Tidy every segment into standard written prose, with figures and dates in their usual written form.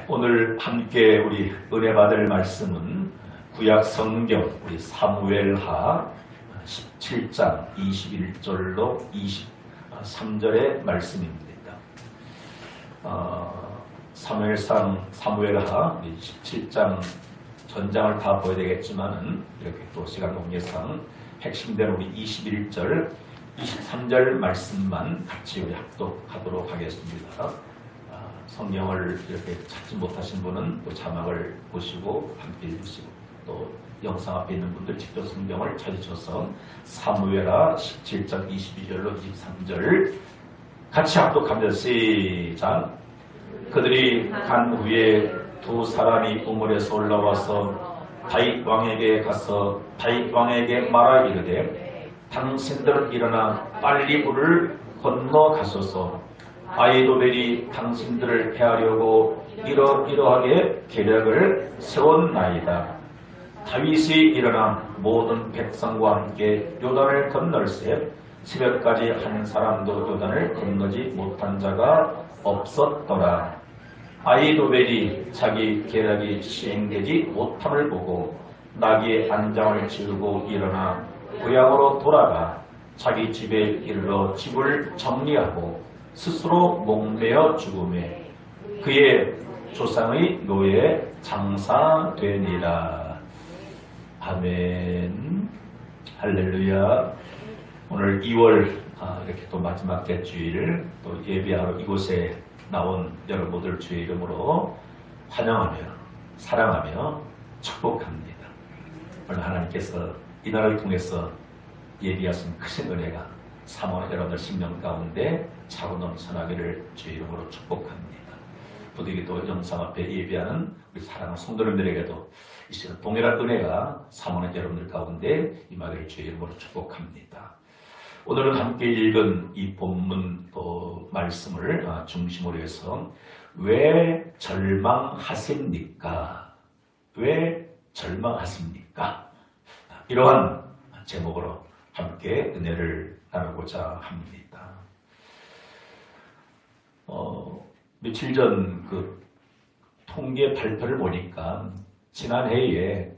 오늘 함께 우리 은혜 받을 말씀은 구약 성경 우리 사무엘하 17장 21절로 23절의 말씀입니다. 사무엘하 17장 전장을 다 보여야 되겠지만은 이렇게 또 시간 관계상 핵심된 우리 21절, 23절 말씀만 같이 우리 합독하도록 하겠습니다. 성경을 이렇게 찾지 못하신 분은 또 자막을 보시고 함께 읽으시고, 또 영상 앞에 있는 분들 직접 성경을 찾으셔서 사무엘하 17장 22절로 23절 같이 합독합니다. 시작. 그들이 간 후에 두 사람이 우물에서 올라와서 다윗 왕에게 가서 다윗 왕에게 말하 이르되 당신들은 일어나 빨리 물을 건너가소서. 아히도벨이 당신들을 해하려고 이러이러하게 계략을 세웠나이다. 다윗이 일어나 모든 백성과 함께 요단을 건널세 새벽까지 한 사람도 요단을 건너지 못한 자가 없었더라. 아히도벨이 자기 계략이 시행되지 못함을 보고 나귀의 안장을 지우고 일어나 고향으로 돌아가 자기 집에 이르러 집을 정리하고 스스로 목매어 죽음에 그의 조상의 묘에 장사되니라. 아멘. 할렐루야. 오늘 2월 이렇게 또 마지막 대주일 또 예배하러 이곳에 나온 여러분들 주의 이름으로 환영하며 사랑하며 축복합니다. 오늘 하나님께서 이 나라를 통해서 예비하신 크신 은혜가 사모하는 여러분들 심령 가운데 차고 넘쳐나기를 주의 이름으로 축복합니다. 부득이도 영상 앞에 예배하는 우리 사랑하는 성도님들에게도 이 시간 동일한 은혜가 사모하는 여러분들 가운데 임하기를 주의 이름으로 축복합니다. 오늘은 함께 읽은 이 본문 말씀을 중심으로 해서 왜 절망하십니까? 왜 절망하십니까? 이러한 제목으로 함께 은혜를 나누고자 합니다. 며칠 전 그 통계 발표를 보니까 지난해에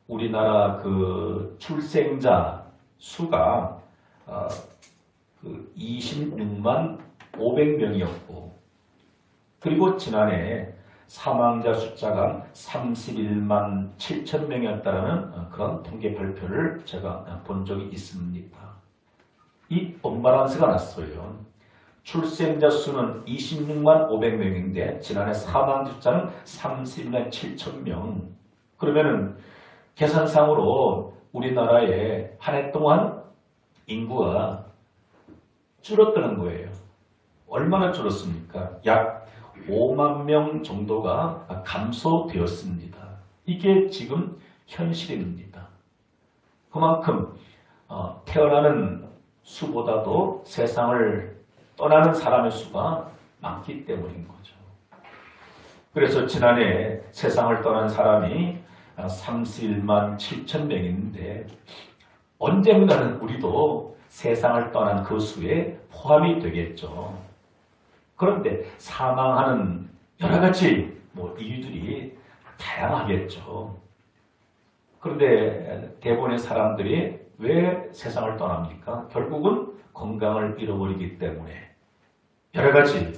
우리나라 그 출생자 수가 26만 500명이었고, 그리고 지난해 사망자 숫자가 31만 7천 명이었다는 그런 통계 발표를 제가 본 적이 있습니다. 이 언밸런스가 났어요. 출생자 수는 26만 500명인데 지난해 사망자 숫자는 31만 7천 명. 그러면은 계산상으로 우리나라에 한 해 동안 인구가 줄었다는 거예요. 얼마나 줄었습니까? 약 5만 명 정도가 감소되었습니다. 이게 지금 현실입니다. 그만큼 태어나는 수보다도 세상을 떠나는 사람의 수가 많기 때문인 거죠. 그래서 지난해 세상을 떠난 사람이 31만 7천 명인데 언젠가는 우리도 세상을 떠난 그 수에 포함이 되겠죠. 그런데 사망하는 여러 가지 이유들이 다양하겠죠. 그런데 대부분의 사람들이 왜 세상을 떠납니까? 결국은 건강을 잃어버리기 때문에 여러 가지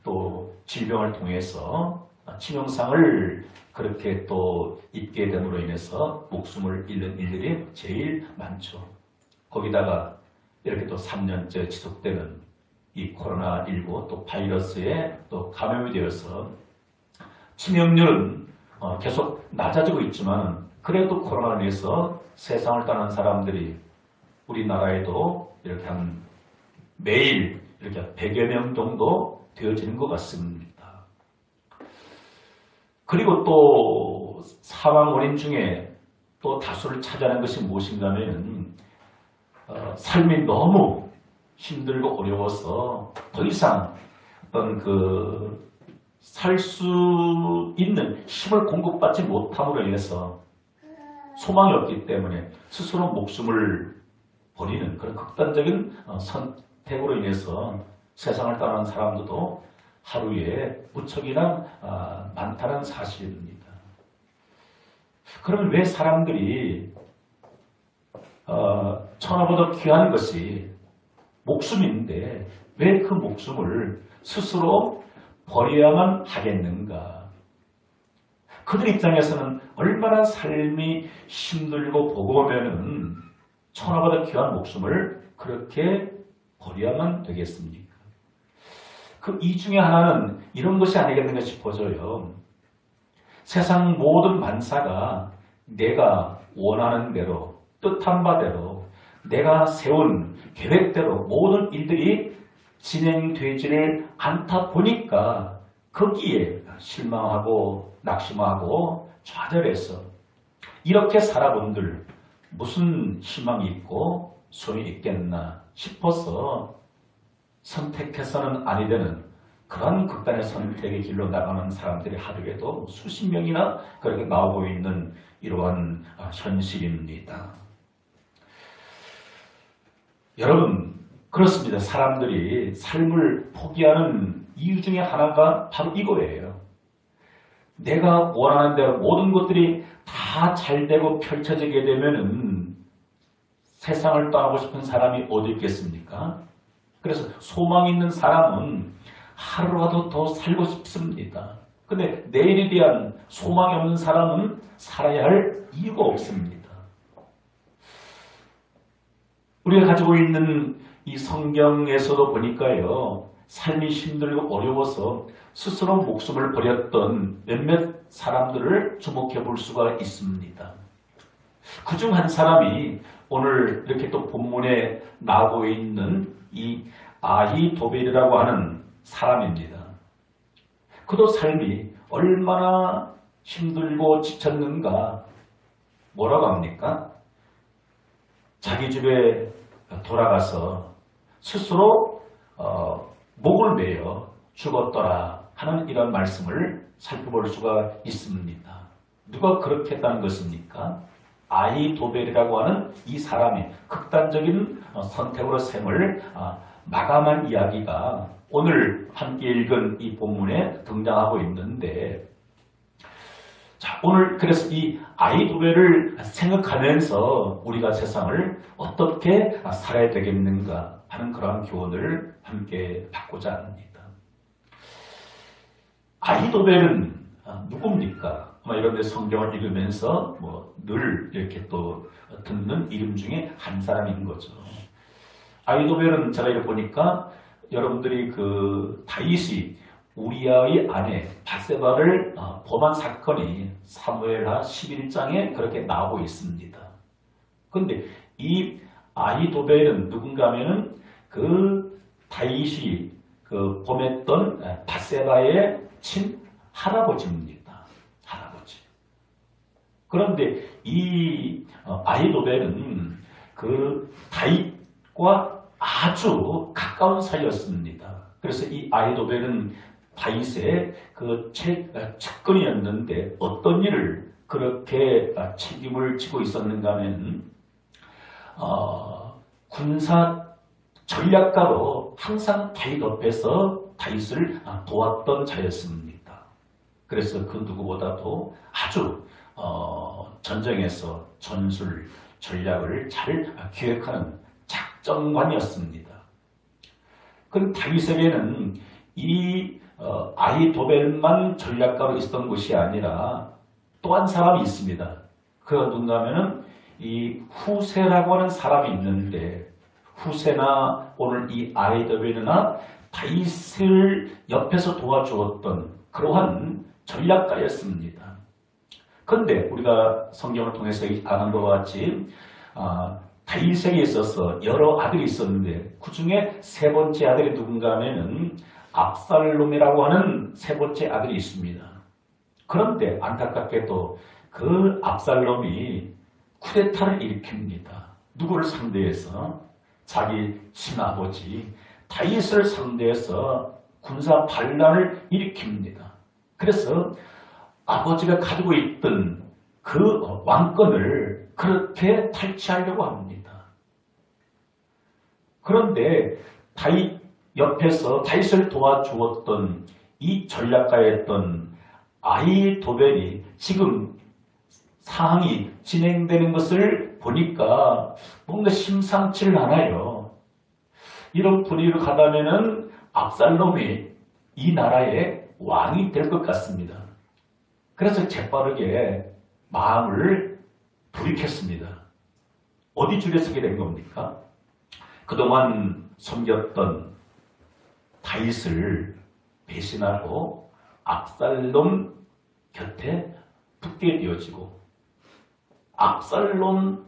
또 질병을 통해서 치명상을 그렇게 또 입게 됨으로 인해서 목숨을 잃는 일들이 제일 많죠. 거기다가 이렇게 또 3년째 지속되는 이 코로나19 또 바이러스에 또 감염이 되어서 치명률은 계속 낮아지고 있지만, 그래도 코로나로 인해서 세상을 떠난 사람들이 우리나라에도 이렇게 한 매일 이렇게 100여 명 정도 되어지는 것 같습니다. 그리고 또 사망 원인 중에 또 다수를 차지하는 것이 무엇인가 하면 삶이 너무 힘들고 어려워서 더 이상 어떤 살 수 있는 힘을 공급받지 못함으로 인해서 소망이 없기 때문에 스스로 목숨을 버리는 그런 극단적인 선택으로 인해서 세상을 떠나는 사람들도 하루에 무척이나 많다는 사실입니다. 그러면 왜 사람들이 천하보다 귀한 것이 목숨인데 왜 그 목숨을 스스로 버려야만 하겠는가? 그들 입장에서는 얼마나 삶이 힘들고 버거우면은 천하보다 귀한 목숨을 그렇게 버려야만 되겠습니까? 그 이 중에 하나는 이런 것이 아니겠는가 싶어져요. 세상 모든 만사가 내가 원하는 대로, 뜻한 바대로, 내가 세운 계획대로 모든 일들이 진행되지를 않다 보니까 거기에 실망하고 낙심하고 좌절해서 이렇게 살아본들 무슨 희망이 있고 소용이 있겠나 싶어서 선택해서는 아니 되는 그런 극단의 선택의 길로 나가는 사람들이 하루에도 수십 명이나 그렇게 나오고 있는 이러한 현실입니다. 여러분, 그렇습니다. 사람들이 삶을 포기하는 이유 중에 하나가 바로 이거예요. 내가 원하는 대로 모든 것들이 다 잘되고 펼쳐지게 되면은 세상을 떠나고 싶은 사람이 어디 있겠습니까? 그래서 소망 있는 사람은 하루라도 더 살고 싶습니다. 근데 내일에 대한 소망이 없는 사람은 살아야 할 이유가 없습니다. 우리가 가지고 있는 이 성경에서도 보니까요, 삶이 힘들고 어려워서 스스로 목숨을 버렸던 몇몇 사람들을 주목해 볼 수가 있습니다. 그중 한 사람이 오늘 이렇게 또 본문에 나오고 있는 이 아히도벨이라고 하는 사람입니다. 그도 삶이 얼마나 힘들고 지쳤는가. 뭐라고 합니까? 자기 집에 돌아가서 스스로 목을 매어 죽었더라 하는 이런 말씀을 살펴볼 수가 있습니다. 누가 그렇게 했다는 것입니까? 아히도벨이라고 하는 이 사람이 극단적인 선택으로 생을 마감한 이야기가 오늘 함께 읽은 이 본문에 등장하고 있는데, 자, 오늘 그래서 이 아히도벨을 생각하면서 우리가 세상을 어떻게 살아야 되겠는가 하는 그러한 교훈을 함께 받고자 합니다. 아히도벨은 누굽니까? 이런 데 성경을 읽으면서 늘 이렇게 또 듣는 이름 중에 한 사람인 거죠. 아히도벨은 제가 이렇게 보니까 여러분들이 그 다윗이 우리아의 아내 밧세바를 범한 사건이 사무엘하 11장에 그렇게 나오고 있습니다. 그런데 이 아히도벨은 누군가 하면은 그 다윗이 그 범했던 밧세바의 친 할아버지입니다. 할아버지. 그런데 이 아히도벨은 그 다윗과 아주 가까운 사이였습니다. 그래서 이 아히도벨은 다윗의 그 측근이었는데 어떤 일을 그렇게 책임을 지고 있었는가 하면 군사 전략가로 항상 다윗 옆에서 다윗을 도왔던 자였습니다. 그래서 그 누구보다도 아주 전쟁에서 전술 전략을 잘 기획하는 작전관이었습니다. 그럼 다윗에게는 이 아히도벨만 전략가로 있었던 것이 아니라 또 한 사람이 있습니다. 그가 누군가 하면은 이 후세라고 하는 사람이 있는데, 후세나 오늘 이 아히도벨이나 다윗을 옆에서 도와주었던 그러한 전략가였습니다. 그런데 우리가 성경을 통해서 아는 것과 같이 다윗에게 있어서 여러 아들이 있었는데 그 중에 세 번째 아들이 누군가 하면은 압살롬이라고 하는 세 번째 아들이 있습니다. 그런데 안타깝게도 그 압살롬이 쿠데타를 일으킵니다. 누구를 상대해서? 자기 친아버지 다윗을 상대해서 군사 반란을 일으킵니다. 그래서 아버지가 가지고 있던 그 왕권을 그렇게 탈취하려고 합니다. 그런데 다윗 옆에서 다윗을 도와주었던 이 전략가였던 아히도벨이 지금 상황이 진행되는 것을 보니까 뭔가 심상치를 않아요. 이런 분위기로 가다면은 압살롬이 이 나라의 왕이 될 것 같습니다. 그래서 재빠르게 마음을 돌이켰습니다. 어디 줄에 서게 된 겁니까? 그동안 섬겼던 다윗을 배신하고 압살롬 곁에 붙게 되어지고 압살롬의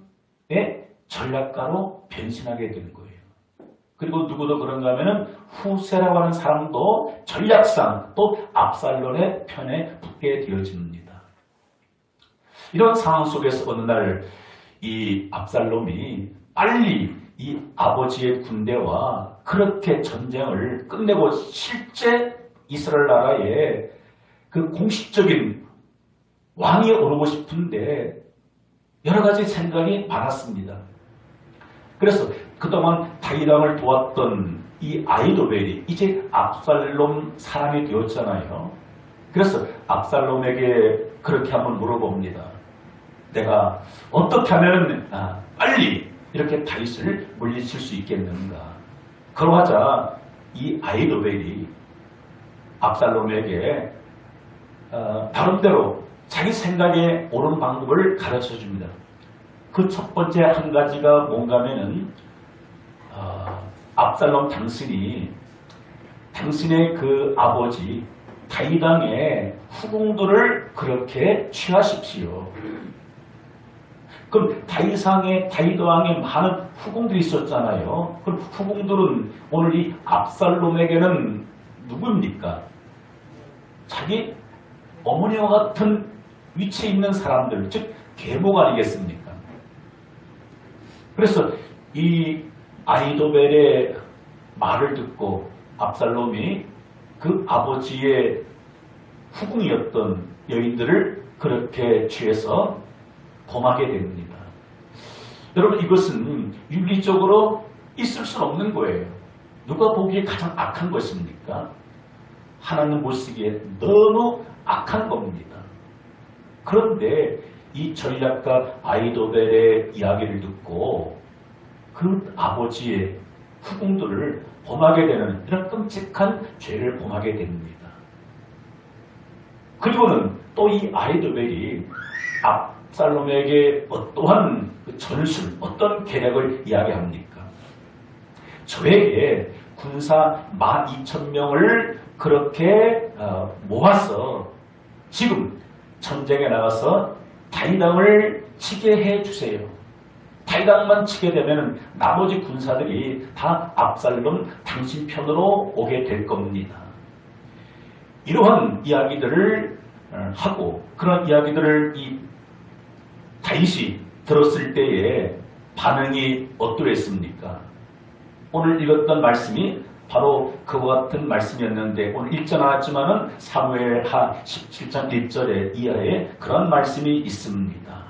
전략가로 변신하게 되는 거예요. 그리고 누구도 그런가 하면 후세라고 하는 사람도 전략상 또 압살롬의 편에 붙게 되어집니다. 이런 상황 속에서 어느 날 이 압살롬이 빨리 이 아버지의 군대와 그렇게 전쟁을 끝내고 실제 이스라엘 나라의 그 공식적인 왕이 오르고 싶은데 여러 가지 생각이 많았습니다. 그래서 그동안 다윗 왕을 도왔던 이 아히도벨이 이제 압살롬 사람이 되었잖아요. 그래서 압살롬에게 그렇게 한번 물어봅니다. 내가 어떻게 하면 빨리 이렇게 다윗을 물리칠 수 있겠는가? 그러하자 이 아히도벨이 압살롬에게 나름대로 자기 생각에 옳은 방법을 가르쳐 줍니다. 그 첫 번째 한 가지가 뭔가 하면은 압살롬 당신의 그 아버지 다윗 왕의 후궁들을 그렇게 취하십시오. 그럼 다윗 왕의 많은 후궁들이 있었잖아요. 그럼 후궁들은 오늘 이 압살롬에게는 누구입니까? 자기 어머니와 같은 위치에 있는 사람들, 즉 계목 아니겠습니까? 그래서 이 아히도벨의 말을 듣고 압살롬이 그 아버지의 후궁이었던 여인들을 그렇게 취해서 범하게 됩니다. 여러분, 이것은 윤리적으로 있을 수 없는 거예요. 누가 보기에 가장 악한 것입니까? 하나님 보시기에 너무 악한 겁니다. 그런데 이 전략가 아히도벨의 이야기를 듣고 그 아버지의 후궁들을 범하게 되는 이런 끔찍한 죄를 범하게 됩니다. 그리고는 또 이 아히도벨이 압살롬에게 어떠한 전술, 어떤 계략을 이야기합니까? 저에게 군사 12,000명을 그렇게 모아서 지금 전쟁에 나가서 다윗 왕을 치게 해주세요. 다윗 왕만 치게 되면 나머지 군사들이 다 압살롬 당신 편으로 오게 될 겁니다. 이러한 이야기들을 하고 그런 이야기들을 이 다윗이 들었을 때의 반응이 어떠했습니까? 오늘 읽었던 말씀이 바로 그와 같은 말씀이었는데 오늘 읽지 않았지만은 사무엘하 17장 1절에 이하에 그런 말씀이 있습니다.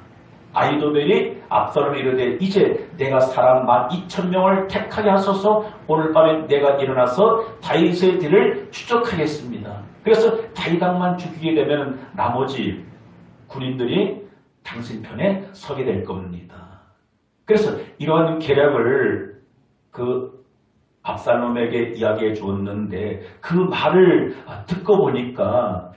아히도벨이 압살롬에 이르되 이제 내가 사람 12,000명을 택하게 하소서 오늘 밤에 내가 일어나서 다윗의 뒤를 추적하겠습니다. 그래서 다윗 왕만 죽이게 되면 나머지 군인들이 당신 편에 서게 될 겁니다. 그래서 이러한 계략을 그 압살롬에게 이야기해 주었는데 그 말을 듣고 보니까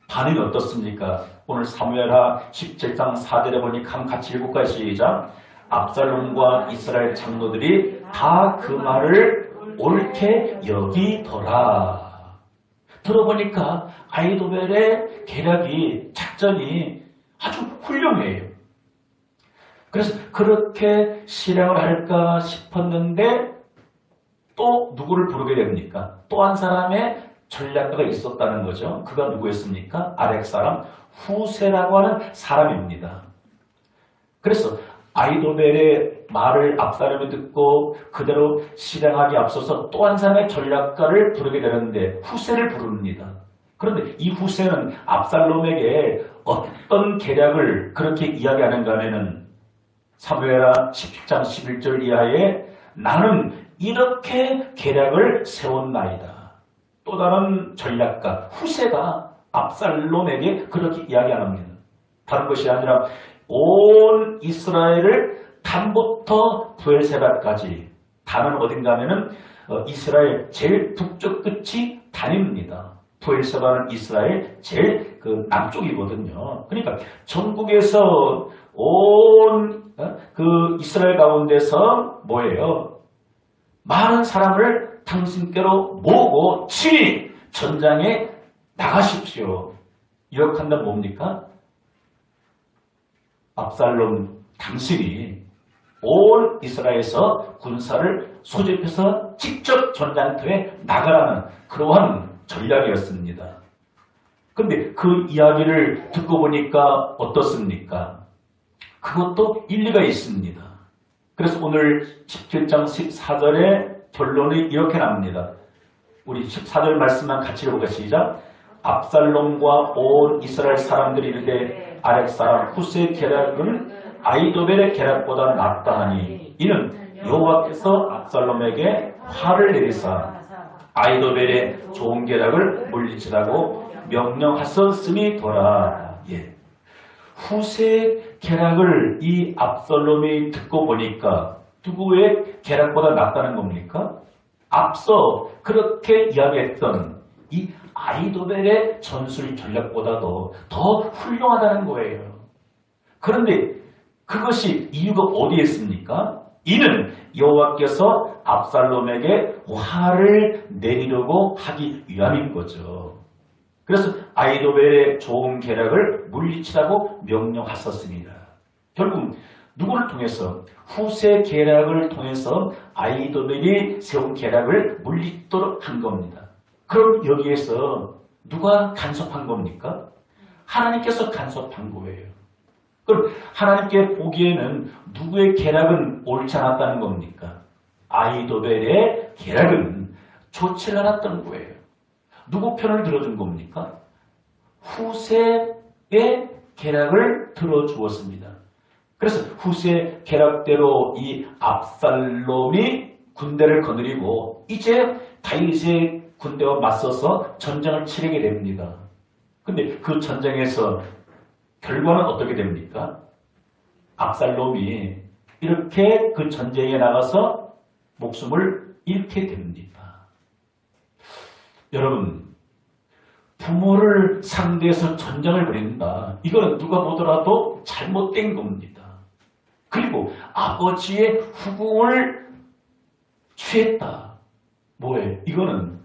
반응이 어떻습니까? 오늘 사무엘하 17장 4절에 보니까 한번 같이 읽을까요? 시작. 압살롬과 이스라엘 장로들이 다 그 말을 옳게 여기더라. 들어보니까 아히도벨의 계략이 작전이 아주 훌륭해요. 그래서 그렇게 실행을 할까 싶었는데 또 누구를 부르게 됩니까? 또 한 사람의 전략가가 있었다는 거죠. 그가 누구였습니까? 아렉 사람 후세라고 하는 사람입니다. 그래서 아히도벨의 말을 압살롬이 듣고 그대로 실행하기 앞서서 또 한 사람의 전략가를 부르게 되는데 후세를 부릅니다. 그런데 이 후세는 압살롬에게 어떤 계략을 그렇게 이야기하는가 하면은 사무엘하 17장 11절 이하에 나는 이렇게 계략을 세웠나이다. 또 다른 전략가 후세가 압살롬에게 그렇게 이야기 안 합니다. 다른 것이 아니라 온 이스라엘을 단부터 부엘세바까지, 단은 어딘가 하면은 이스라엘 제일 북쪽 끝이 단입니다. 부엘세바는 이스라엘 제일 그 남쪽이거든요. 그러니까 전국에서 온 그 이스라엘 가운데서 뭐예요? 많은 사람을 당신께로 모으고 친히 전장에 나가십시오. 이렇게 한다면 뭡니까? 압살롬 당신이 온 이스라엘에서 군사를 소집해서 직접 전장터에 나가라는 그러한 전략이었습니다. 그런데 그 이야기를 듣고 보니까 어떻습니까? 그것도 일리가 있습니다. 그래서 오늘 17장 14절의 결론이 이렇게 납니다. 우리 14절 말씀만 같이 읽어보겠습니다. 시작. 압살롬과 온 이스라엘 사람들이 이르되 아렉 사람 후스의 계략은 아히도벨의 계략보다 낫다 하니 이는 여호와께서 압살롬에게 화를 내리사 아히도벨의 좋은 계략을 물리치라고 명령하셨음이더라. 예. 후세의 계략을 이 압살롬이 듣고 보니까 누구의 계략보다 낫다는 겁니까? 앞서 그렇게 이야기했던 이 아히도벨의 전술 전략보다도 더 훌륭하다는 거예요. 그런데 그것이 이유가 어디에 있습니까? 이는 여호와께서 압살롬에게 화를 내리려고 하기 위함인 거죠. 그래서 아히도벨의 좋은 계략을 물리치라고 명령하셨습니다. 결국 누구를 통해서? 후세 계략을 통해서 아히도벨이 세운 계략을 물리치도록 한 겁니다. 그럼 여기에서 누가 간섭한 겁니까? 하나님께서 간섭한 거예요. 그럼 하나님께 보기에는 누구의 계략은 옳지 않았다는 겁니까? 아히도벨의 계략은 좋지 않았던 거예요. 누구 편을 들어준 겁니까? 후세의 계략을 들어주었습니다. 그래서 후세의 계략대로 이 압살롬이 군대를 거느리고 이제 다윗의 군대와 맞서서 전쟁을 치르게 됩니다. 근데 그 전쟁에서 결과는 어떻게 됩니까? 압살롬이 이렇게 그 전쟁에 나가서 목숨을 잃게 됩니다. 여러분, 부모를 상대해서 전쟁을 벌인다. 이거는 누가 보더라도 잘못된 겁니다. 그리고 아버지의 후궁을 취했다. 뭐예요? 이거는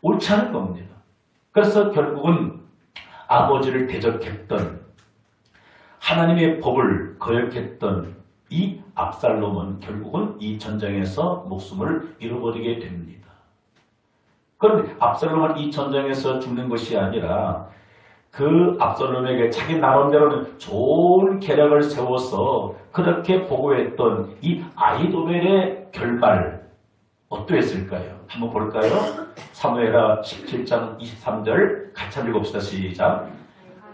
옳지 않은 겁니다. 그래서 결국은 아버지를 대적했던 하나님의 법을 거역했던 이 압살롬은 결국은 이 전쟁에서 목숨을 잃어버리게 됩니다. 그런데 압살롬은 이 전쟁에서 죽는 것이 아니라 그 압살롬에게 자기 나름대로는 좋은 계략을 세워서 그렇게 보고했던 이 아히도벨의 결말 어떠했을까요? 한번 볼까요? 사무엘하 17장 23절 같이 한번 읽읍시다. 시작.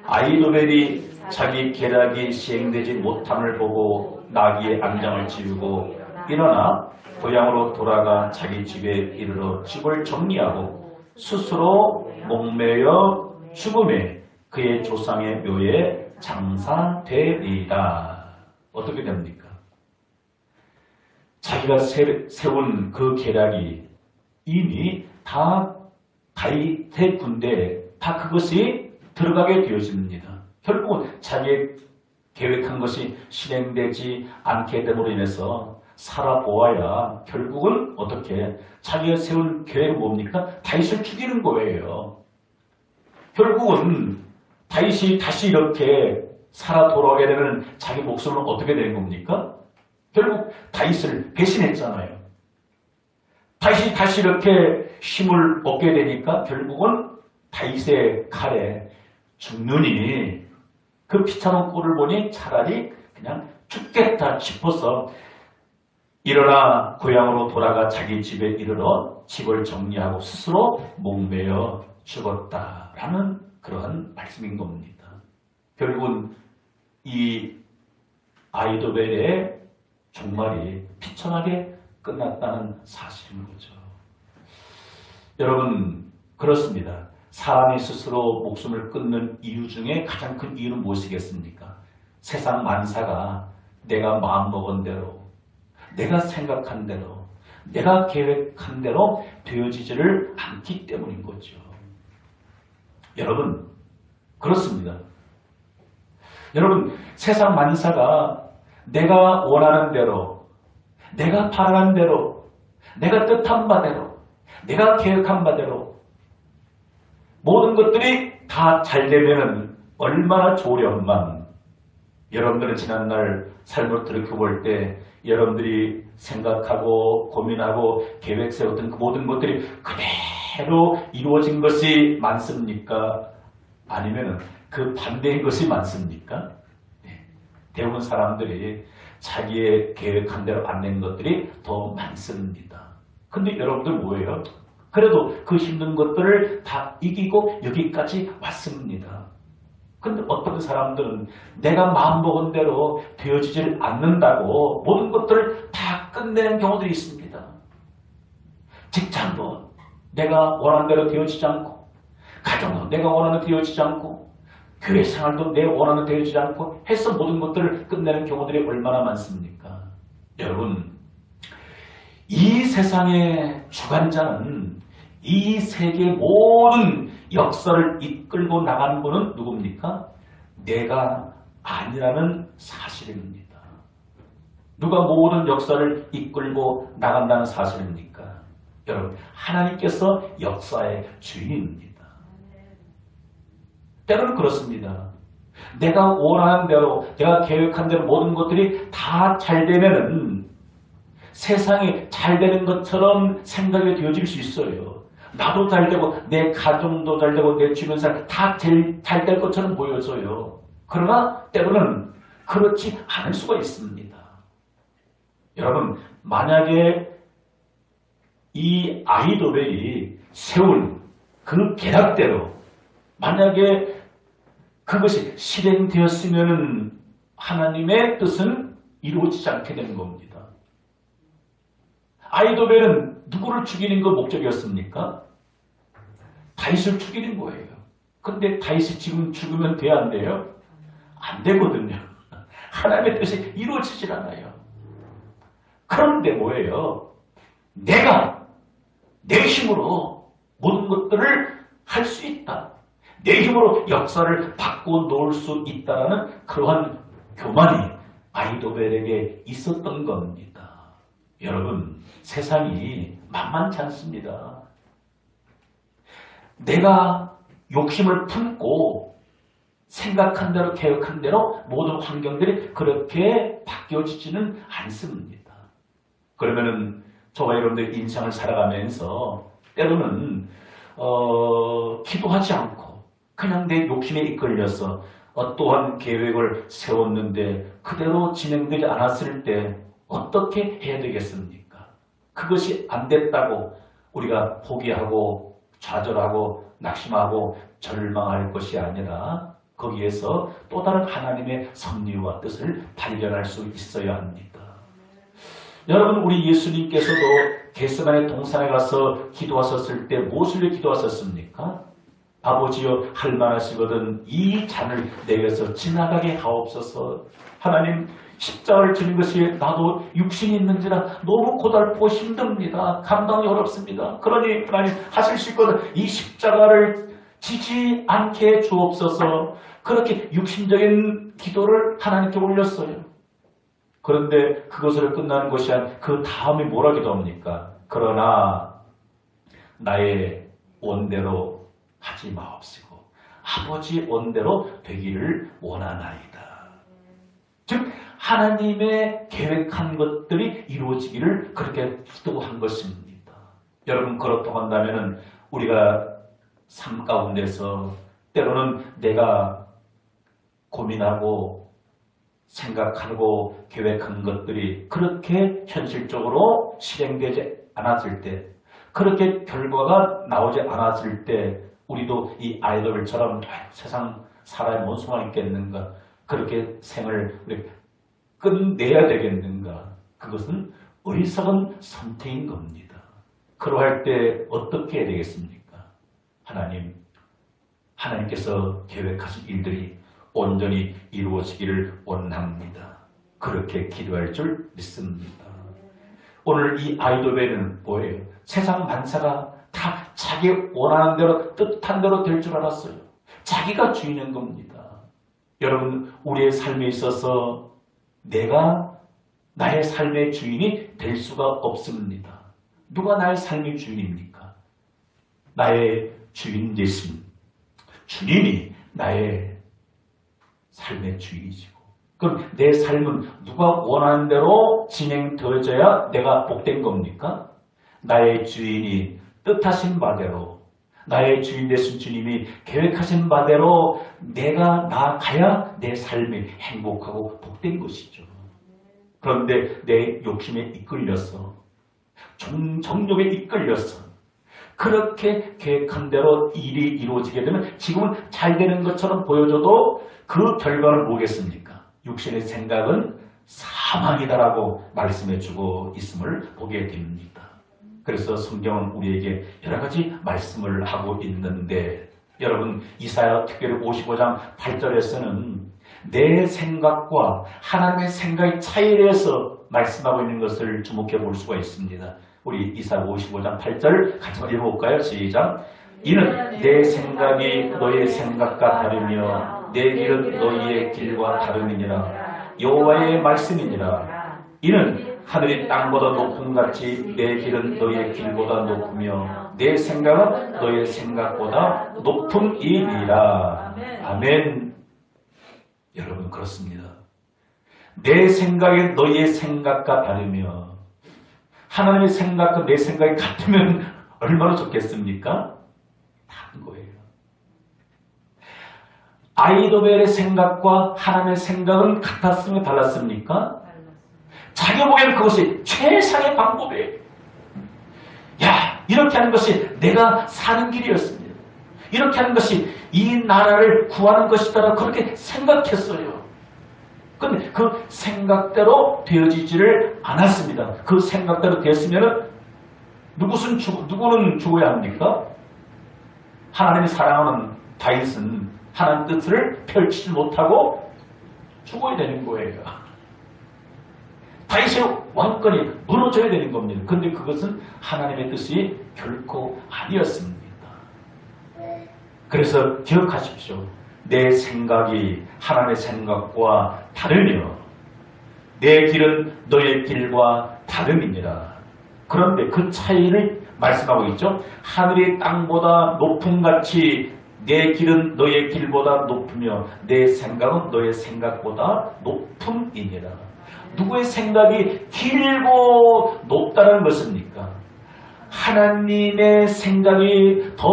아히도벨이 자기 계략이 시행되지 못함을 보고 나귀의 안장을 지우고 일어나 고향으로 돌아가 자기 집에 이르러 집을 정리하고 스스로 목매여 죽음에 그의 조상의 묘에 장사되리이다. 어떻게 됩니까? 자기가 세운 그 계략이 이미 다 다윗의 군대에 다 그것이 들어가게 되어집니다. 결국은 자기의 계획한 것이 실행되지 않게 됨으로 인해서 살아보아야 결국은 어떻게 자기가 세운 계획은 뭡니까? 다윗을 죽이는 거예요. 결국은 다윗이 다시 이렇게 살아 돌아오게 되는 자기 목숨은 어떻게 되는 겁니까? 결국 다윗을 배신했잖아요. 다윗이 다시 이렇게 힘을 얻게 되니까 결국은 다윗의 칼에 죽느니 그 피차는 꼴을 보니 차라리 그냥 죽겠다 싶어서 일어나 고향으로 돌아가 자기 집에 이르러 집을 정리하고 스스로 목매어 죽었다라는 그러한 말씀인 겁니다. 결국은 이 아히도벨의 종말이 비참하게 끝났다는 사실인 거죠. 여러분, 그렇습니다. 사람이 스스로 목숨을 끊는 이유 중에 가장 큰 이유는 무엇이겠습니까? 세상 만사가 내가 마음먹은 대로, 내가 생각한 대로, 내가 계획한 대로 되어지지를 않기 때문인 거죠. 여러분, 그렇습니다. 여러분, 세상 만사가 내가 원하는 대로, 내가 바라는 대로, 내가 뜻한 바대로, 내가 계획한 바대로 모든 것들이 다 잘 되면 얼마나 좋으련만. 여러분들은 지난날 삶을 들여다볼 때 여러분들이 생각하고 고민하고 계획 세웠던 그 모든 것들이 그대로 이루어진 것이 많습니까? 아니면 그 반대인 것이 많습니까? 대부분 사람들이 자기의 계획한 대로 안 된 것들이 더 많습니다. 근데 여러분들 뭐예요? 그래도 그 힘든 것들을 다 이기고 여기까지 왔습니다. 근데 어떤 사람들은 내가 마음먹은 대로 되어지질 않는다고 모든 것들을 다 끝내는 경우들이 있습니다. 직장도 내가 원하는 대로 되어지지 않고, 가정도 내가 원하는 대로 되어지지 않고, 교회 생활도 내 원하는 대로 되어지지 않고 해서 모든 것들을 끝내는 경우들이 얼마나 많습니까? 여러분, 이 세상의 주관자는 이 세계의 모든 역사를 이끌고 나가는 분은 누굽니까? 내가 아니라는 사실입니다. 누가 모든 역사를 이끌고 나간다는 사실입니까? 여러분, 하나님께서 역사의 주인입니다. 때로는 그렇습니다. 내가 원하는 대로, 내가 계획한 대로 모든 것들이 다 잘 되면은 세상이 잘 되는 것처럼 생각이 되어질 수 있어요. 나도 잘 되고 내 가정도 잘 되고 내 주변 사람 다 잘 될 것처럼 보여져요. 그러나 때로는 그렇지 않을 수가 있습니다. 여러분, 만약에 이 아이도벨이 세운 그 계략대로 만약에 그것이 실행되었으면 하나님의 뜻은 이루어지지 않게 되는 겁니다. 아이도벨은 누구를 죽이는 거 목적이었습니까? 다윗을 죽이는 거예요. 근데 다윗이 지금 죽으면 돼야 안 돼요? 안 되거든요. 하나님의 뜻이 이루어지질 않아요. 그런데 뭐예요? 내가 내 힘으로 모든 것들을 할 수 있다. 내 힘으로 역사를 바꿔놓을 수 있다는 그러한 교만이 아이도벨에게 있었던 겁니다. 여러분, 세상이 만만치 않습니다. 내가 욕심을 품고 생각한 대로 계획한 대로 모든 환경들이 그렇게 바뀌어지지는 않습니다. 그러면은 저와 여러분들 인생을 살아가면서 때로는 기도하지 않고 그냥 내 욕심에 이끌려서 어떠한 계획을 세웠는데 그대로 진행되지 않았을 때 어떻게 해야 되겠습니까? 그것이 안 됐다고 우리가 포기하고 좌절하고 낙심하고 절망할 것이 아니라 거기에서 또 다른 하나님의 섭리와 뜻을 발견할 수 있어야 합니다. 여러분, 우리 예수님께서도 겟세마네 동산에 가서 기도하셨을 때 무엇을 기도하셨습니까? 아버지여, 할만하시거든 이 잔을 내게서 지나가게 하옵소서. 하나님, 십자가를 지는 것이 나도 육신이 있는지라 너무 고달프고 힘듭니다. 감당이 어렵습니다. 그러니 하나님 하실 수 있거든 이 십자가를 지지 않게 주옵소서. 그렇게 육신적인 기도를 하나님께 올렸어요. 그런데 그것으로 끝나는 것이 아니라 그 다음에 뭐라 기도합니까? 그러나 나의 원대로 하지 마옵시고 아버지 원대로 되기를 원하나이다. 즉 하나님의 계획한 것들이 이루어지기를 그렇게 기도한 것입니다. 여러분, 그렇다고 한다면 우리가 삶 가운데서 때로는 내가 고민하고 생각하고 계획한 것들이 그렇게 현실적으로 실행되지 않았을 때, 그렇게 결과가 나오지 않았을 때 우리도 이 아이돌처럼 세상 살아야 뭔 소망이 있겠는가, 그렇게 생을 우리 끝내야 되겠는가. 그것은 어리석은 선택인 겁니다. 그러할 때 어떻게 해야 되겠습니까? 하나님께서 계획하신 일들이 온전히 이루어지기를 원합니다. 그렇게 기도할 줄 믿습니다. 오늘 이 아이도베는 뭐예요? 세상 만사가 다 자기 원하는 대로 뜻한 대로 될 줄 알았어요. 자기가 주인인 겁니다. 여러분, 우리의 삶에 있어서 내가 나의 삶의 주인이 될 수가 없습니다. 누가 나의 삶의 주인입니까? 나의 주인 되신 주님이 나의 삶의 주인이시고, 그럼 내 삶은 누가 원하는 대로 진행되어져야 내가 복된 겁니까? 나의 주인이 뜻하신 바대로, 나의 주인 되신 주님이 계획하신 바대로 내가 나아가야 내 삶이 행복하고 복된 것이죠. 그런데 내 욕심에 이끌려서, 정욕에 이끌려서 그렇게 계획한 대로 일이 이루어지게 되면 지금은 잘 되는 것처럼 보여줘도 그 결과는 뭐겠습니까? 육신의 생각은 사망이다라고 말씀해주고 있음을 보게 됩니다. 그래서 성경은 우리에게 여러 가지 말씀을 하고 있는데, 여러분, 이사야 특별히 55장 8절에서는 내 생각과 하나님의 생각의 차이에 대해서 말씀하고 있는 것을 주목해 볼 수가 있습니다. 우리 이사야 55장 8절 같이 한번 읽어볼까요? 시작. 이는 내 생각이 너의 생각과 다르며 내 길은 너희의 길과 다름이니라. 여호와의 말씀이니라. 이는 하늘이 땅보다 높음 같이 내 길은 너희의 길보다 높으며 내 생각은 너희의 생각보다 높음이니라. 아멘. 여러분, 그렇습니다. 내 생각이 너희의 생각과 다르며, 하나님의 생각과 내 생각이 같으면 얼마나 좋겠습니까? 다른 거예요. 아이도벨의 생각과 하나님의 생각은 같았으면 달랐습니까? 자기 보기에는 그것이 최상의 방법이에요. 야, 이렇게 하는 것이 내가 사는 길이었습니다. 이렇게 하는 것이 이 나라를 구하는 것이다, 그렇게 생각했어요. 그런데 그 생각대로 되어지지를 않았습니다. 그 생각대로 되었으면 누구는 죽어야 합니까? 하나님이 사랑하는 다윗은 하나님 뜻을 펼치지 못하고 죽어야 되는 거예요. 다윗의 왕권이 무너져야 되는 겁니다. 그런데 그것은 하나님의 뜻이 결코 아니었습니다. 그래서 기억하십시오. 내 생각이 하나님의 생각과 다르며 내 길은 너의 길과 다름이니라. 그런데 그 차이를 말씀하고 있죠. 하늘이 땅보다 높음같이 내 길은 너의 길보다 높으며 내 생각은 너의 생각보다 높음이니라. 누구의 생각이 길고 높다는 것입니까? 하나님의 생각이 더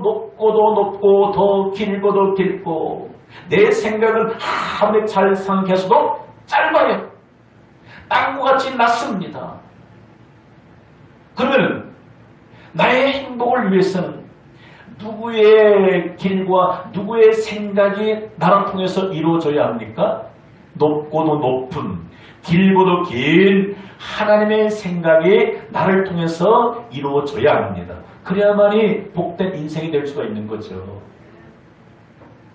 높고도 높고 더 길고도 길고, 내 생각은 아무리 잘 생각해서도 짧아요. 땅과같이 낮습니다. 그러면 나의 행복을 위해서는 누구의 길과 누구의 생각이 나를 통해서 이루어져야 합니까? 높고도 높은, 길고도 긴 하나님의 생각이 나를 통해서 이루어져야 합니다. 그래야만이 복된 인생이 될 수가 있는 거죠.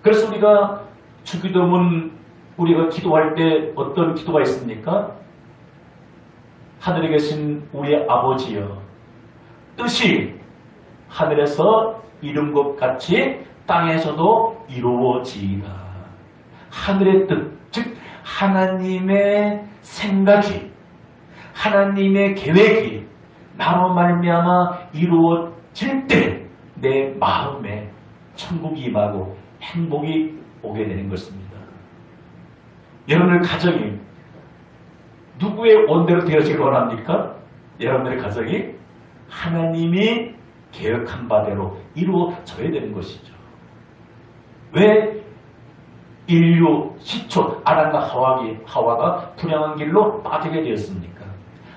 그래서 우리가 주기도문, 우리가 기도할 때 어떤 기도가 있습니까? 하늘에 계신 우리의 아버지여, 뜻이 하늘에서 이룬 것 같이 땅에서도 이루어지이다. 하늘의 뜻, 즉 하나님의 생각이, 하나님의 계획이 나로 말미암아 이루어질 때 내 마음에 천국이 임하고 행복이 오게 되는 것입니다. 여러분의 가정이 누구의 원대로 되어지길 원합니까? 여러분의 가정이 하나님이 계획한 바대로 이루어져야 되는 것이죠. 왜 인류 시초 아담과 하와가 불행한 길로 빠지게 되었습니까?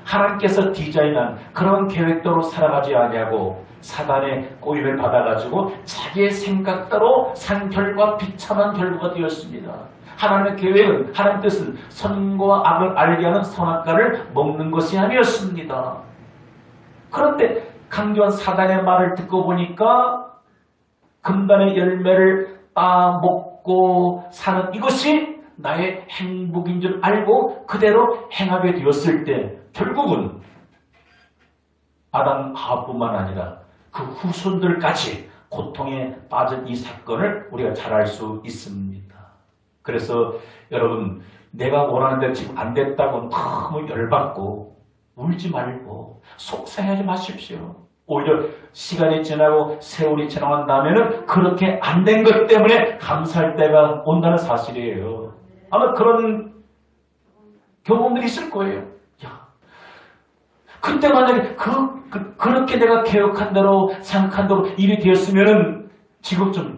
하나님께서 디자인한 그런 계획대로 살아가지 아니하고 사단의 꼬임을 받아가지고 자기의 생각대로 산 결과 비참한 결과가 되었습니다. 하나님의 계획은, 하나님의 뜻은 선과 악을 알게 하는 선악과를 먹는 것이 아니었습니다. 그런데 강교한 사단의 말을 듣고 보니까 금단의 열매를 따먹고 사는 이것이 나의 행복인 줄 알고 그대로 행하게 되었을 때 결국은 아담 하와뿐만 아니라 그 후손들까지 고통에 빠진 이 사건을 우리가 잘 알 수 있습니다. 그래서 여러분, 내가 원하는 대로 지금 안 됐다고 너무 열받고 울지 말고 속상해하지 마십시오. 오히려 시간이 지나고 세월이 지나간 다음에는 그렇게 안 된 것 때문에 감사할 때가 온다는 사실이에요. 아마 그런 경험들이 있을 거예요. 야, 그때 만약에 그렇게 내가 계획한 대로 생각한 대로 일이 되었으면은 지금 좀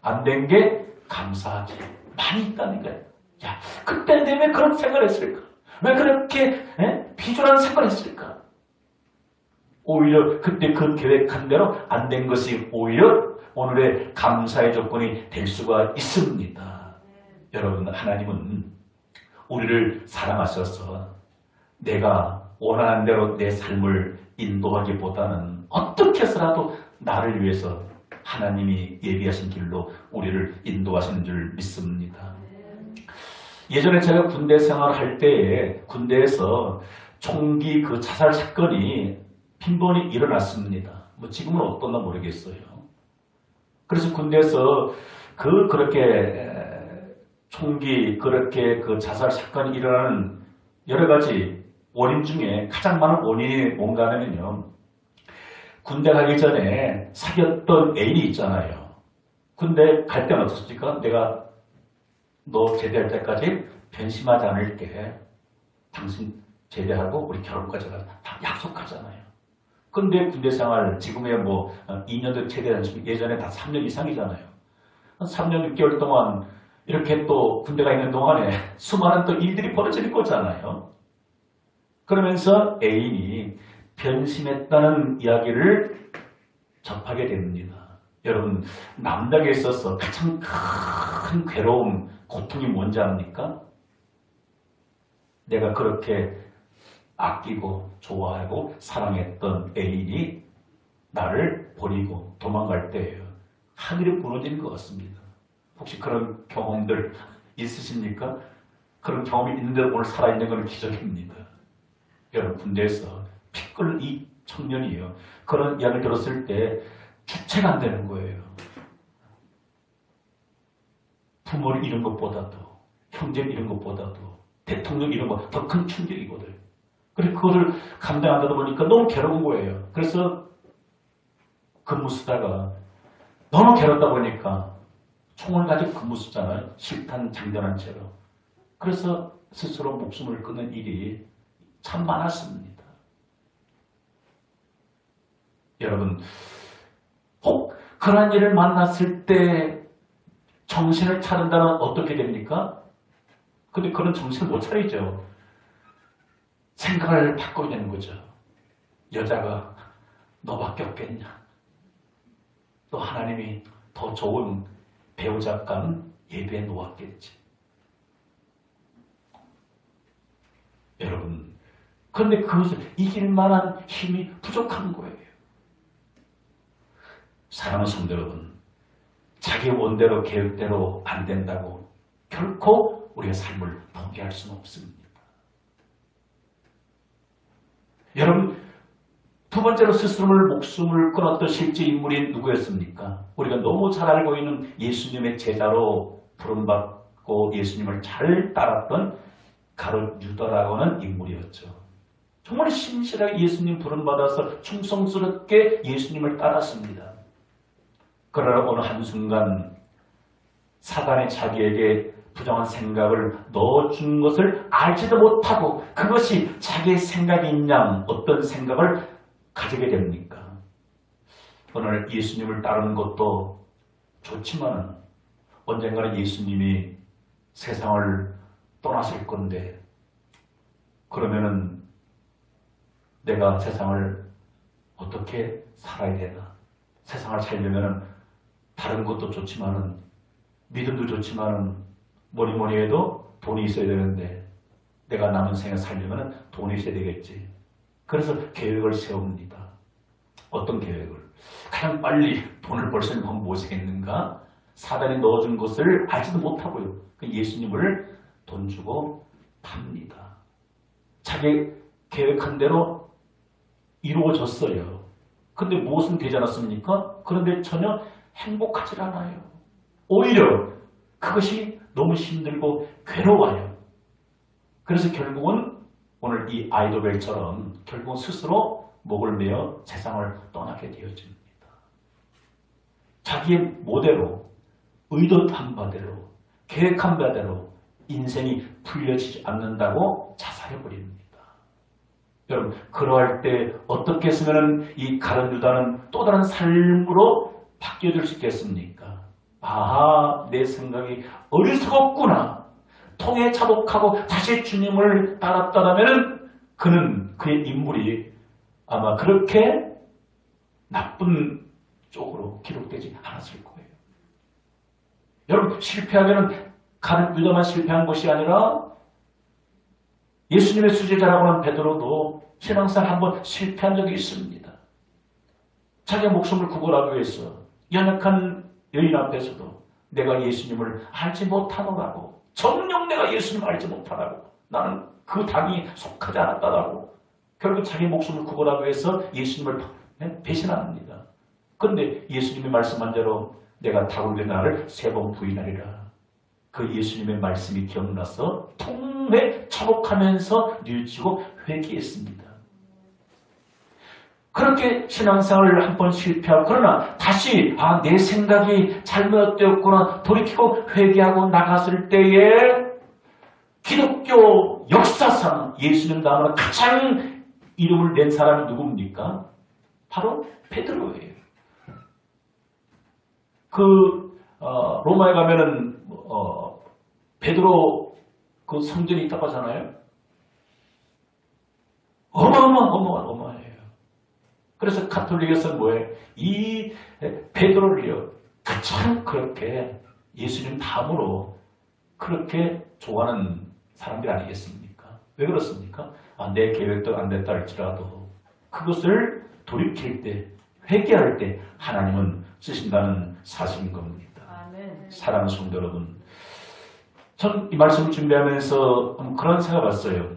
안 된 게 감사하지 많이 있다는 거예요. 야, 그때 내가 왜 그런 생각을 했을까? 왜 그렇게 비굴한 생각을 했을까? 오히려 그때 그 계획한 대로 안 된 것이 오히려 오늘의 감사의 조건이 될 수가 있습니다. 여러분, 하나님은 우리를 사랑하셔서 내가 원하는 대로 내 삶을 인도하기보다는 어떻게 해서라도 나를 위해서 하나님이 예비하신 길로 우리를 인도하시는 줄 믿습니다. 예전에 제가 군대 생활할 때에 군대에서 총기 그 자살 사건이 빈번히 일어났습니다. 뭐 지금은 어떤가 모르겠어요. 그래서 군대에서 그렇게 총기 그렇게 그 자살 사건이 일어나는 여러 가지 원인 중에 가장 많은 원인이 뭔가 하면요. 군대 가기 전에 사귀었던 애인이 있잖아요. 군대 갈 때는 어떻습니까? 내가 너 제대할 때까지 변심하지 않을게. 당신 제대하고 우리 결혼까지 가자. 다 약속하잖아요. 근데 군대 생활 지금에 뭐 2년도 제대한 지금 예전에 다 3년 이상이잖아요. 3년 6개월 동안 이렇게 또 군대가 있는 동안에 수많은 또 일들이 벌어질 거잖아요. 그러면서 애인이 변심했다는 이야기를 접하게 됩니다. 여러분, 남자에게 있어서 가장 큰 괴로움, 고통이 뭔지 압니까? 내가 그렇게 아끼고 좋아하고 사랑했던 애인이 나를 버리고 도망갈 때예요. 하늘이 무너지는 것 같습니다. 혹시 그런 경험들 있으십니까? 그런 경험이 있는데 오늘 살아있는 건 기적입니다. 여러분, 군대에서 피 끓는 이 청년이에요. 그런 이야기를 들었을 때 주체가 안 되는 거예요. 부모를 잃은 것보다도, 형제를 잃은 것보다도, 대통령 잃은 것 더 큰 충격이거든요. 그래서 그거를 감당하다 보니까 너무 괴로운 거예요. 그래서 근무 쓰다가 너무 괴롭다 보니까 총을 가지고 근무 쓰잖아요. 실탄 장전한 채로. 그래서 스스로 목숨을 끊는 일이 참 많았습니다. 여러분, 혹 그런 일을 만났을 때 정신을 차린다면 어떻게 됩니까? 근데 그런 정신을 못 차리죠. 생각을 바꿔야 되는 거죠. 여자가 너밖에 없겠냐? 또 하나님이 더 좋은 배우자감 예배해 놓았겠지. 여러분, 그런데 그것을 이길 만한 힘이 부족한 거예요. 사랑하는 성도 여러분, 자기 원대로 계획대로 안 된다고 결코 우리의 삶을 포기할 수는 없습니다. 여러분, 두 번째로 스스로를 목숨을 끊었던 실제 인물이 누구였습니까? 우리가 너무 잘 알고 있는 예수님의 제자로 부름받고 예수님을 잘 따랐던 가룟 유다라고 하는 인물이었죠. 정말 신실하게 예수님 부름받아서 충성스럽게 예수님을 따랐습니다. 그러나 어느 한순간 사단이 자기에게 부정한 생각을 넣어준 것을 알지도 못하고 그것이 자기의 생각인 양 어떤 생각을 가지게 됩니까? 오늘 예수님을 따르는 것도 좋지만 언젠가는 예수님이 세상을 떠나실 건데 그러면은 내가 세상을 어떻게 살아야 되나? 세상을 살려면은 다른 것도 좋지만은 믿음도 좋지만은 뭐니 해도 돈이 있어야 되는데 내가 남은 생을 살려면 돈이 있어야 되겠지. 그래서 계획을 세웁니다. 어떤 계획을? 가장 빨리 돈을 벌 수 있는 방법 무엇이겠는가? 사단이 넣어준 것을 알지도 못하고요. 예수님을 돈 주고 팝니다. 자기 계획한 대로 이루어졌어요. 근데 무엇은 되지 않았습니까? 그런데 전혀 행복하지 않아요. 오히려 그것이 너무 힘들고 괴로워요. 그래서 결국은 오늘 이 아이도벨처럼 결국은 스스로 목을 메어 세상을 떠나게 되어집니다. 자기의 모대로, 의도한 바대로, 계획한 바대로 인생이 풀려지지 않는다고 자살해버립니다. 여러분, 그러할 때 어떻게 했으면 이 가룟 유다는 또 다른 삶으로 바뀌어질 수 있겠습니까? 아하, 내 생각이 어리석었구나. 통에 자복하고 다시 주님을 따랐다면 그는 그의 인물이 아마 그렇게 나쁜 쪽으로 기록되지 않았을 거예요. 여러분, 실패하면 가룟 유다만 실패한 것이 아니라 예수님의 수제자라고 하는 베드로도 신앙생활 한번 실패한 적이 있습니다. 자기의 목숨을 구걸하기 위해서 연약한 여인 앞에서도 내가 예수님을 알지 못하노라고, 정녕 내가 예수님을 알지 못하라고, 나는 그 당이 속하지 않았다라고 결국 자기 목숨을 구걸하기 위해서 예수님을 배신합니다. 그런데 예수님이 말씀한 대로 내가 다굴게 나를 3번 부인하리라. 그 예수님의 말씀이 기억나서 통회 차복하면서 뉘우치고 회개했습니다. 그렇게 신앙생활을 한번 실패하고 그러나 다시 내 생각이 잘못되었구나 돌이키고 회개하고 나갔을 때에 기독교 역사상 예수님 다음으로 가장 이름을 낸 사람이 누굽니까? 바로 베드로예요. 로마에 가면은 베드로 그 성전이 있다고 하잖아요. 어마어마해요. 그래서 가톨릭에서는 뭐예요? 이 베드로를요, 가장 그렇게 예수님 다음으로 그렇게 좋아하는 사람들이 아니겠습니까? 왜 그렇습니까? 내 계획도 안 됐다 할지라도 그것을 돌이킬 때, 회개할 때 하나님은 쓰신다는 사실인 겁니다. 아멘. 사랑하는 성도 여러분, 전 이 말씀을 준비하면서 그런 생각을 했어요.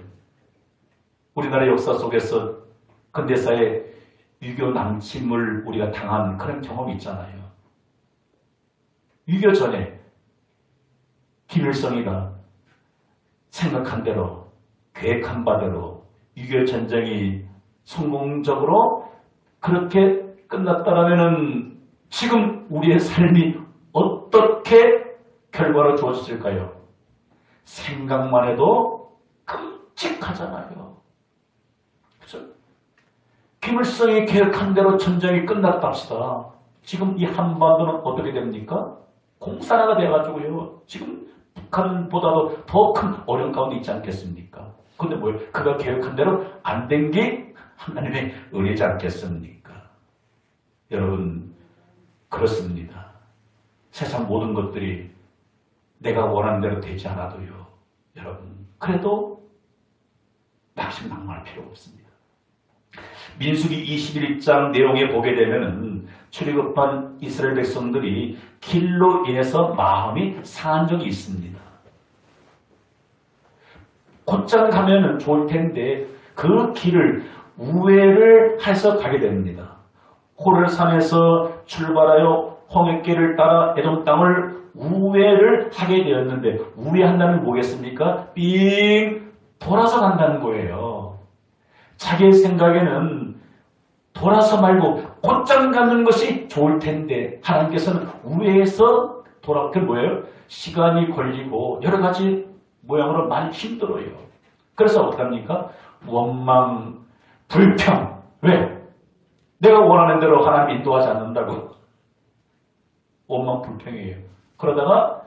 우리나라 역사 속에서 근대사의 유교 남침을 우리가 당한 그런 경험이 있잖아요. 유교 전에 김일성이가 생각한 대로, 계획한 바대로 유교 전쟁이 성공적으로 그렇게 끝났다라면은 지금 우리의 삶이 어떻게 결과로 주어졌을까요? 생각만 해도 끔찍하잖아요. 그렇죠? 김일성이 계획한 대로 전쟁이 끝났다 합시다. 지금 이 한반도는 어떻게 됩니까? 공산화가 돼가지고요. 지금 북한보다도 더 큰 어려움 가운데 있지 않겠습니까? 근데 뭐예요? 그가 계획한 대로 안 된 게 하나님의 은혜지 않겠습니까? 여러분, 그렇습니다. 세상 모든 것들이 내가 원하는 대로 되지 않아도요. 여러분, 그래도 낙심낭만할 필요가 없습니다. 민수기 21장 내용에 보게 되면은 출애굽한 이스라엘 백성들이 길로 인해서 마음이 상한 적이 있습니다. 곧장 가면은 좋을 텐데 그 길을 우회를 해서 가게 됩니다. 호렙산에서 출발하여 홍해길을 따라 에돔 땅을 우회를 하게 되었는데, 우회한다는 뭐겠습니까? 삥 돌아서 간다는 거예요. 자기의 생각에는 돌아서 말고 곧장 가는 것이 좋을 텐데 하나님께서는 우회해서 돌아가게 뭐예요? 시간이 걸리고 여러 가지 모양으로 많이 힘들어요. 그래서 어떡합니까? 원망, 불평. 왜? 내가 원하는 대로 하나님 인도하지 않는다고. 원망, 불평이에요. 그러다가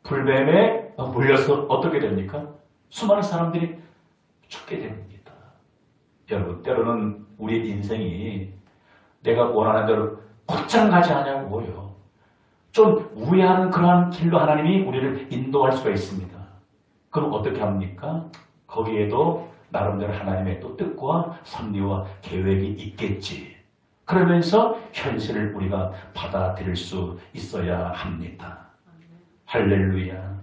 불뱀에 물려서 어떻게 됩니까? 수많은 사람들이 죽게 됩니다. 여러분, 때로는 우리의 인생이 내가 원하는 대로 곧장 가지 않냐고요. 좀 우회하는 그러한 길로 하나님이 우리를 인도할 수가 있습니다. 그럼 어떻게 합니까? 거기에도 나름대로 하나님의 또 뜻과 섭리와 계획이 있겠지. 그러면서 현실을 우리가 받아들일 수 있어야 합니다. 할렐루야.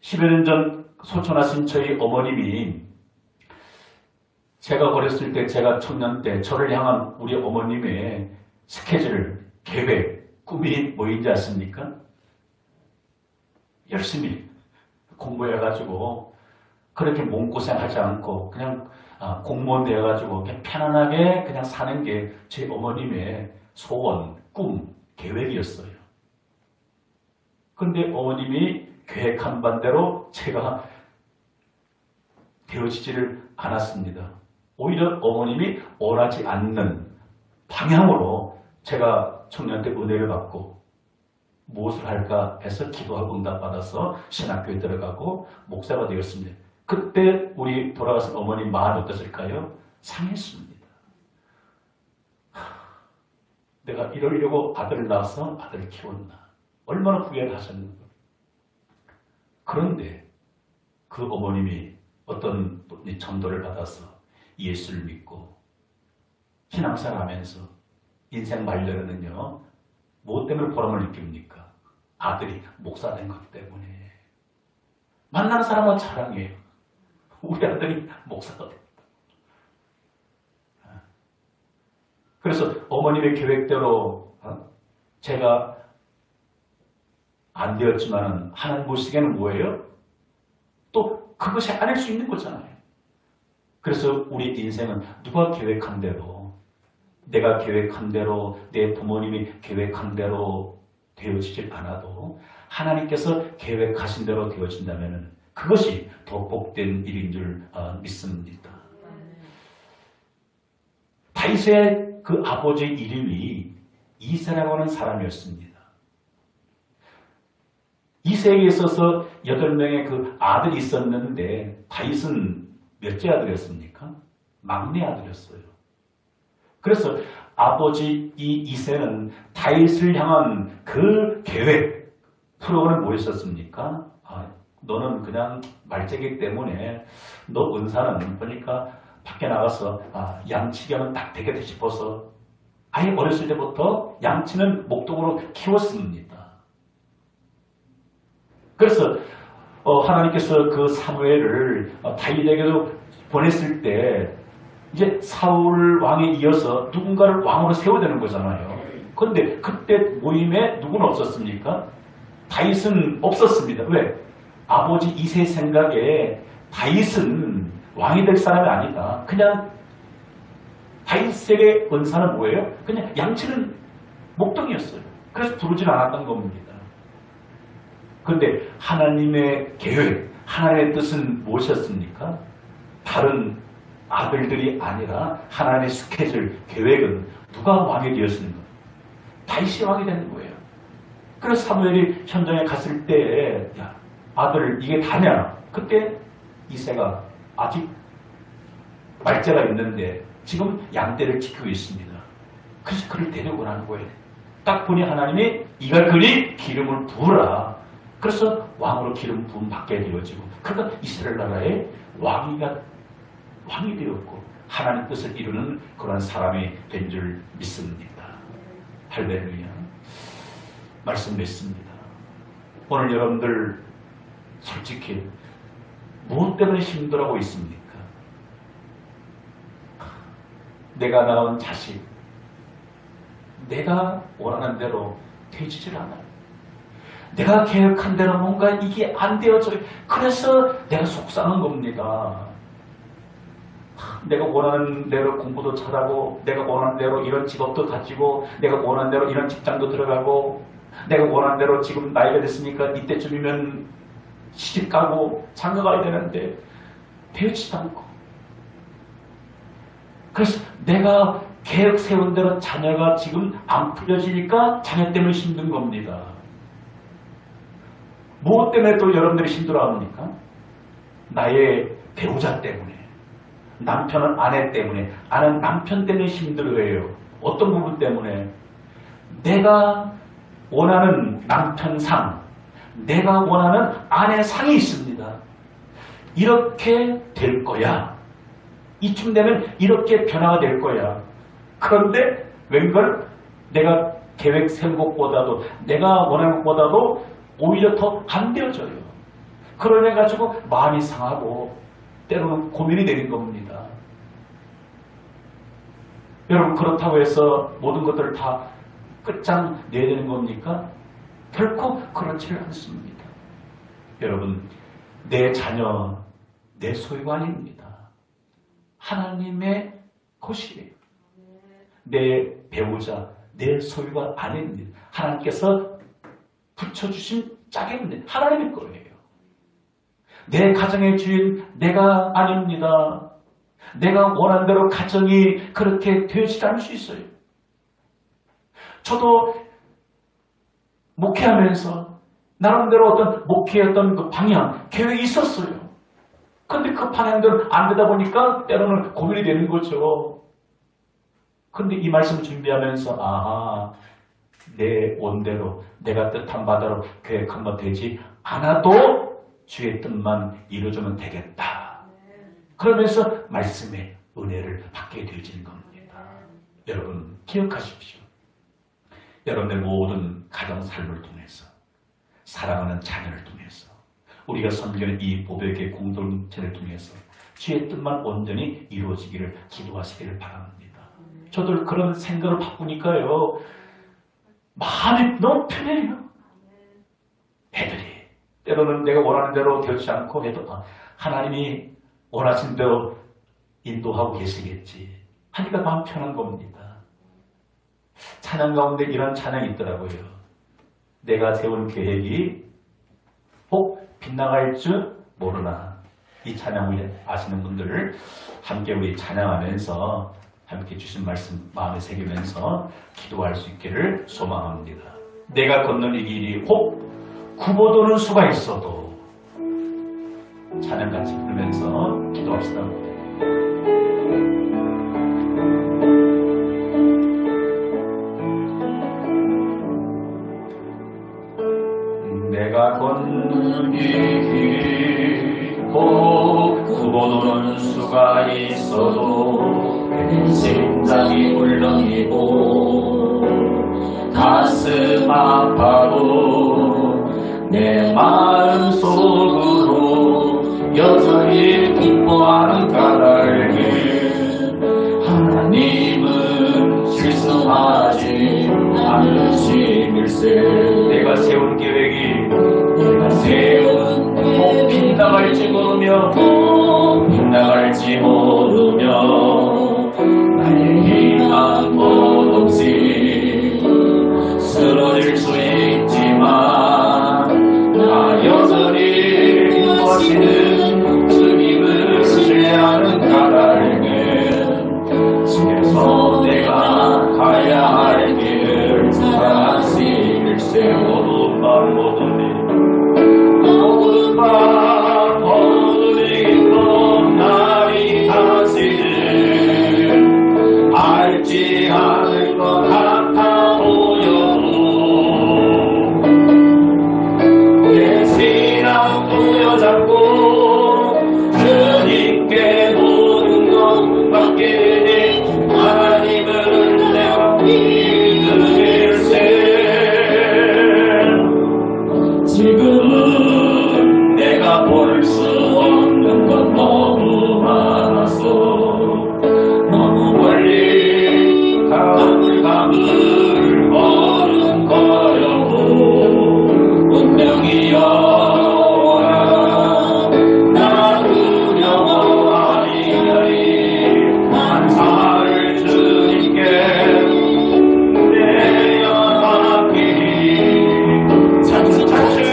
10여 년 전 소천하신 저희 어머님이 제가 어렸을 때, 제가 청년 때 저를 향한 우리 어머님의 스케줄, 계획, 꿈이 뭐인지 아십니까? 열심히 공부해가지고 그렇게 몸고생하지 않고 그냥 공무원 되어가지고 그냥 편안하게 그냥 사는 게 제 어머님의 소원, 꿈, 계획이었어요. 근데 어머님이 계획한 반대로 제가 되어지지를 않았습니다. 오히려 어머님이 원하지 않는 방향으로 제가 청년 때 은혜를 받고 무엇을 할까 해서 기도하고 응답받아서 신학교에 들어가고 목사가 되었습니다. 그때 우리 돌아가신 어머님 마음이 어떠실까요? 상했습니다. 내가 이러려고 아들을 낳아서 아들을 키웠나. 얼마나 후회를 하셨는가. 그런데 그 어머님이 어떤 분이 전도를 받아서 예수를 믿고 신앙생활 하면서 인생 말년에는요, 무엇 때문에 보람을 느낍니까? 아들이 목사 된 것 때문에. 만나는 사람은 자랑해요. 우리 아들이 목사가 됐다. 그래서 어머님의 계획대로 제가 안 되었지만 하나님 보시기에는 뭐예요? 또 그것이 아닐 수 있는 거잖아요. 그래서 우리 인생은 누가 계획한 대로, 내가 계획한 대로, 내 부모님이 계획한 대로 되어지질 않아도 하나님께서 계획하신 대로 되어진다면 그것이 더 복된 일인 줄 믿습니다. 다윗의 그 아버지의 이름이 이새라고 하는 사람이었습니다. 이새에게 있어서 8명의 그 아들이 있었는데 다윗은 몇째 아들이었습니까? 막내 아들이었어요. 그래서 아버지 이 이새는 다윗을 향한 그 계획, 프로그램은 뭐였었습니까? 너는 그냥 말재기 때문에 너 은사는 보니까 밖에 나가서 양치기 하면 딱 되겠다 싶어서 아예 어렸을 때부터 양치는 목적으로 키웠습니다. 그래서 하나님께서 그 사무엘을 다윗에게도 보냈을 때 이제 사울 왕에 이어서 누군가를 왕으로 세워야 되는 거잖아요. 그런데 그때 모임에 누구는 없었습니까? 다윗은 없었습니다. 왜? 아버지 이새 생각에 다윗은 왕이 될 사람이 아니다. 그냥 다윗에게 은사는 뭐예요? 그냥 양치는 목동이었어요. 그래서 부르질 않았던 겁니다. 그런데 하나님의 계획, 하나님의 뜻은 무엇이었습니까? 다른 아들들이 아니라 하나님의 스케줄, 계획은 누가 왕이 되었습니까? 다윗이 왕이 되는 거예요. 그래서 사무엘이 현장에 갔을 때 야, 아들 이게 다냐? 그때 이새가 아직 말째가 있는데 지금 양떼를 지키고 있습니다. 그래서 그를 데리고 가는 거예요. 딱 보니 하나님이 이가 그리 기름을 부으라. 그래서 왕으로 기름 부음 받게 되어지고 그러니까 이스라엘 나라의 왕이 되었고 하나님 뜻을 이루는 그런 사람이 된 줄 믿습니다. 할렐루야. 말씀 맺습니다. 오늘 여러분들 솔직히 무엇 때문에 힘들어하고 있습니까? 내가 낳은 자식, 내가 원하는 대로 되지질 않아요. 내가 계획한 대로 뭔가 이게 안 되어져요. 그래서 내가 속상한 겁니다. 내가 원하는 대로 공부도 잘하고 내가 원하는 대로 이런 직업도 가지고 내가 원하는 대로 이런 직장도 들어가고 내가 원하는 대로 지금 나이가 됐으니까 이때쯤이면 시집 가고 장가 가야 되는데 되어지지 않고 그래서 내가 계획 세운 대로 자녀가 지금 안 풀려지니까 자녀 때문에 힘든 겁니다. 무엇 때문에 또 여러분들이 힘들어합니까? 나의 배우자 때문에, 남편은 아내 때문에, 아내는 남편 때문에 힘들어해요. 어떤 부분 때문에? 내가 원하는 남편상, 내가 원하는 아내상이 있습니다. 이렇게 될 거야. 이쯤 되면 이렇게 변화가 될 거야. 그런데 웬걸 내가 계획 세운 것보다도, 내가 원하는 것보다도 오히려 더 안 되어져요. 그러려 가지고 마음이 상하고 때로는 고민이 되는 겁니다. 여러분, 그렇다고 해서 모든 것들을 다 끝장 내야 되는 겁니까? 결코 그렇지는 않습니다. 여러분, 내 자녀, 내 소유가 아닙니다. 하나님의 것이에요. 내 배우자, 내 소유가 아닙니다. 하나님께서 붙여주신 짝입니다. 하나님의 거예요. 내 가정의 주인 내가 아닙니다. 내가 원하는 대로 가정이 그렇게 되지 않을 수 있어요. 저도 목회하면서 나름대로 어떤 목회였던 그 방향, 계획이 있었어요. 그런데 그 방향대로 안 되다 보니까 때로는 고민이 되는 거죠. 그런데 이 말씀 준비하면서 아하, 내 원대로 내가 뜻한 바대로 계획 한번 되지 않아도 주의 뜻만 이루어주면 되겠다. 그러면서 말씀의 은혜를 받게 되어지는 겁니다. 여러분, 기억하십시오. 여러분의 모든 가정 삶을 통해서, 사랑하는 자녀를 통해서, 우리가 섬기는 이 보배의 공동체를 통해서 주의 뜻만 온전히 이루어지기를 기도하시기를 바랍니다. 저도 그런 생각을 바꾸니까요, 마음이 너무 편해요. 애들이 때로는 내가 원하는 대로 되지 않고 해도 하나님이 원하신 대로 인도하고 계시겠지 하니까 마음 편한 겁니다. 찬양 가운데 이런 찬양이 있더라고요. 내가 세운 계획이 꼭 빗나갈 줄 모르나. 이 찬양을 아시는 분들을 함께 우리 찬양하면서 함께 주신 말씀 마음에 새기면서 기도할 수 있기를 소망합니다. 내가 걷는 이 길이 혹 굽어도는 수가 있어도. 찬양 같이 부르면서 기도합시다. 내가 걷는 이 길이 혹 굽어도는 수가 있어도 심장이 울렁이고 가슴 아파도 내 마음 속으로 여전히 기뻐하는 까닭에 하나님은 실수하지 않으심일세. 내가 세운 계획이 꼭 빗나갈지 모르며 나의 희망 없이 쓰러질 수 있지만 나 여전히 기뻐하시는 주님을 신뢰하는 까닭에 집에서 내가 가야 할 길을 찾으실세. 모든 밤 모든 밤 어두운 날이 다시는 알지 않을 것 같아 보여도 내 신앙 부여잡고 주님께 모든 것 맡기니 하나님을 내가 믿으실세. 지금은 내가 볼 수 없는 것 너무 많아서 너무 멀리 가물가물 걸음걸어도 운명이 여라 나 두려워하리니 만사를 주님께 내려맡기니 차츰차츰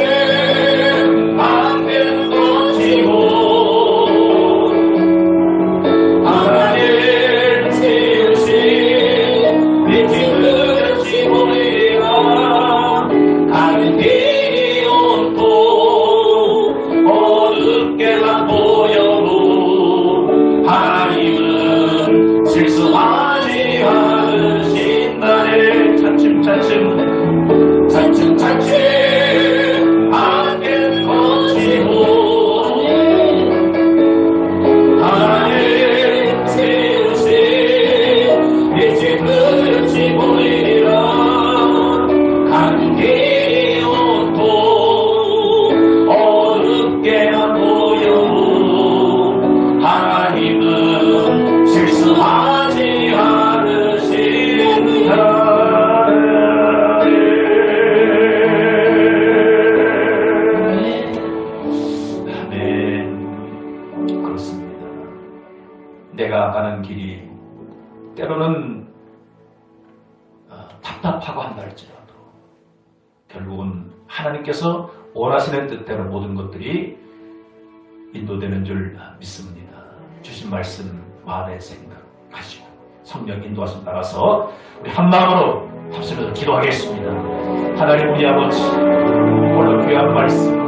안된 것이고 하나님 지으신 빛이 내가 가는 길이 때로는 답답하고 한다 할지라도 결국은 하나님께서 원하시는 뜻대로 모든 것들이 인도되는 줄 믿습니다. 주신 말씀 마음에 생각하시고 성령 인도하심 따라서 우리 한 마음으로 합심해서 기도하겠습니다. 하나님 우리 아버지, 오늘 귀한 말씀